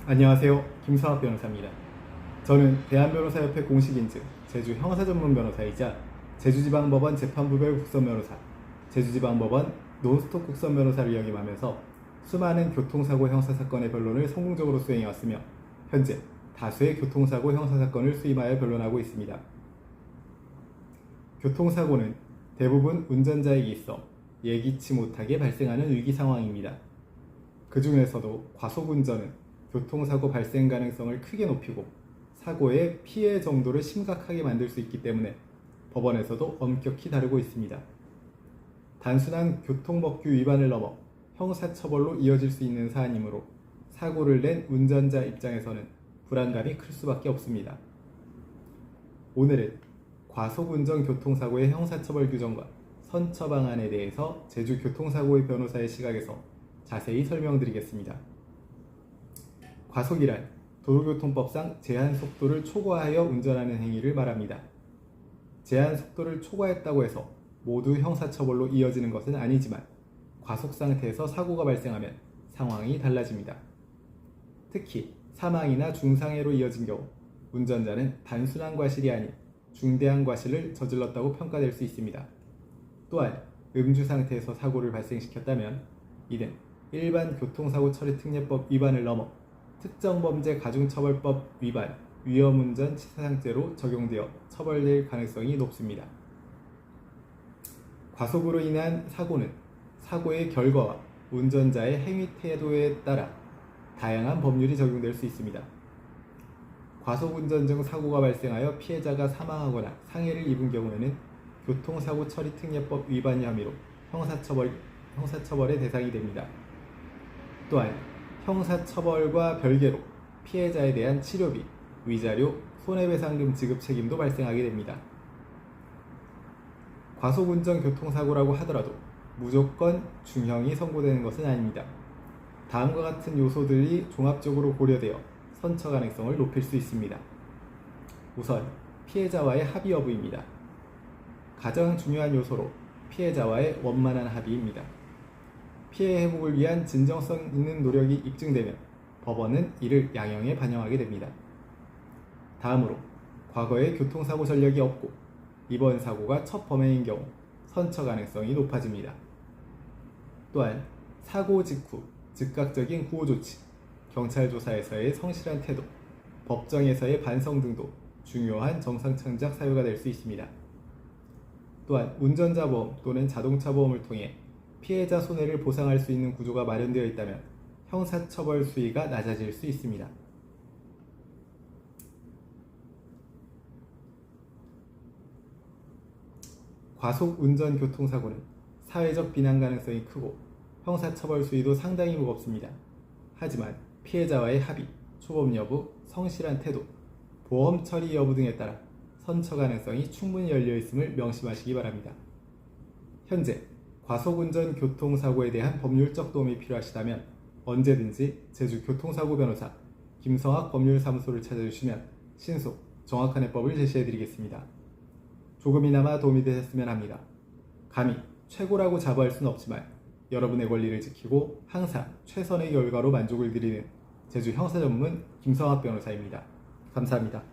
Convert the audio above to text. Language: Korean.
안녕하세요. 김성학 변호사입니다. 저는 대한변호사협회 공식인증 제주 형사전문변호사이자 제주지방법원 재판부별 국선변호사, 제주지방법원 논스톱 국선변호사를 역임하면서 수많은 교통사고 형사사건의 변론을 성공적으로 수행해왔으며 현재 다수의 교통사고 형사사건을 수임하여 변론하고 있습니다. 교통사고는 대부분 운전자에게 있어 예기치 못하게 발생하는 위기 상황입니다. 그 중에서도 과속운전은 교통사고 발생 가능성을 크게 높이고 사고의 피해 정도를 심각하게 만들 수 있기 때문에 법원에서도 엄격히 다루고 있습니다. 단순한 교통법규 위반을 넘어 형사처벌로 이어질 수 있는 사안이므로 사고를 낸 운전자 입장에서는 불안감이 클 수밖에 없습니다. 오늘은 과속운전 교통사고의 형사처벌 규정과 선처 방안에 대해서 제주교통사고의 변호사의 시각에서 자세히 설명드리겠습니다. 과속이란 도로교통법상 제한속도를 초과하여 운전하는 행위를 말합니다. 제한속도를 초과했다고 해서 모두 형사처벌로 이어지는 것은 아니지만 과속 상태에서 사고가 발생하면 상황이 달라집니다. 특히 사망이나 중상해로 이어진 경우 운전자는 단순한 과실이 아닌 중대한 과실을 저질렀다고 평가될 수 있습니다. 또한 음주 상태에서 사고를 발생시켰다면 이는 일반 교통사고 처리 특례법 위반을 넘어 특정범죄 가중처벌법 위반, 위험운전 치사상죄로 적용되어 처벌될 가능성이 높습니다. 과속으로 인한 사고는 사고의 결과와 운전자의 행위 태도에 따라 다양한 법률이 적용될 수 있습니다. 과속운전 중 사고가 발생하여 피해자가 사망하거나 상해를 입은 경우에는 교통사고 처리 특례법 위반 혐의로 형사처벌의 대상이 됩니다. 또한 형사처벌과 별개로 피해자에 대한 치료비, 위자료, 손해배상금 지급 책임도 발생하게 됩니다. 과속운전 교통사고라고 하더라도 무조건 중형이 선고되는 것은 아닙니다. 다음과 같은 요소들이 종합적으로 고려되어 선처 가능성을 높일 수 있습니다. 우선 피해자와의 합의 여부입니다. 가장 중요한 요소로 피해자와의 원만한 합의입니다. 피해 회복을 위한 진정성 있는 노력이 입증되면 법원은 이를 양형에 반영하게 됩니다. 다음으로 과거에 교통사고 전력이 없고 이번 사고가 첫 범행인 경우 선처 가능성이 높아집니다. 또한 사고 직후 즉각적인 구호조치, 경찰 조사에서의 성실한 태도, 법정에서의 반성 등도 중요한 정상창작 사유가 될 수 있습니다. 또한 운전자 보험 또는 자동차 보험을 통해 피해자 손해를 보상할 수 있는 구조가 마련되어 있다면 형사처벌 수위가 낮아질 수 있습니다. 과속운전 교통사고는 사회적 비난 가능성이 크고 형사처벌 수위도 상당히 무겁습니다. 하지만 피해자와의 합의, 초범 여부, 성실한 태도, 보험 처리 여부 등에 따라 선처 가능성이 충분히 열려있음을 명심하시기 바랍니다. 현재 과속운전 교통사고에 대한 법률적 도움이 필요하시다면 언제든지 제주교통사고 변호사 김성학 법률사무소를 찾아주시면 신속, 정확한 해법을 제시해드리겠습니다. 조금이나마 도움이 되셨으면 합니다. 감히 최고라고 자부할 수는 없지만 여러분의 권리를 지키고 항상 최선의 결과로 만족을 드리는 제주 형사전문 김성학 변호사입니다. 감사합니다.